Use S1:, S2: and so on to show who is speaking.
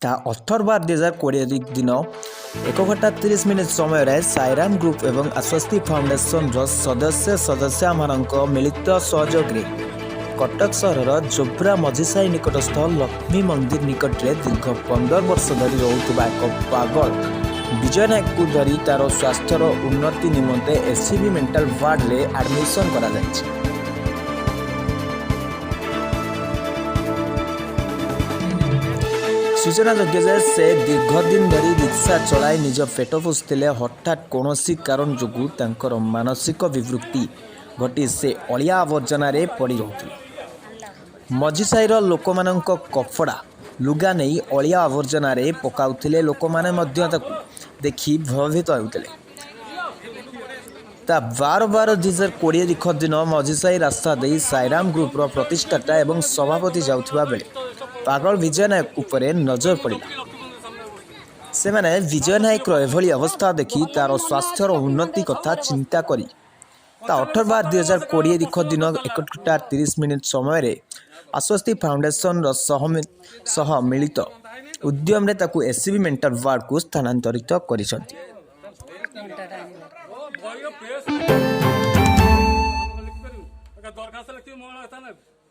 S1: ता 18/12/2020 दिन 1:30 समय साईराम ग्रुप एवं आश्वस्ति फाउंडेशन सदस्य मानक मिलित सहयोग कटक सहरर जोब्रा मझीसाई निकटस्थ लक्ष्मी मंदिर निकट में दीर्घ 15 वर्ष धरी रोकुवा एक पागल विजय नायक को धरी तार स्वास्थ्यर उन्नति निमंते SCB मेंटल वार्ड ले एडमिशन करा जायछि। सूचनायोग्य से दीर्घ दिन धरी रिक्शा चलाई निज पेट पोषुले हठात कौन कारण जो मानसिक विवृत्ति घटी से अलिया आवर्जन पड़ रही मझीसाईर लोक मान कपड़ा लुगा नहीं अलिया आवर्जन पकाउथिले लोक माने देखि भयभीत होते। 12/12/2020 दिख दिन मझीसाई रास्ता दे साईराम ग्रुपर प्रतिष्ठाता एवं सभापति जाउथिबा बेले पागल विजय नायक उपरे नजर पड़ा। से माने विजय नायक एभली अवस्था देखि तार स्वास्थ्यर उन्नति कथा चिंता करी 18/12/2020 दिख दिन 1:30 समय आश्वस्ति फाउंडेशन सह मिलित उद्यम रे ताकू SCB मेंटल वार्ड को स्थानांतरित करिसंती।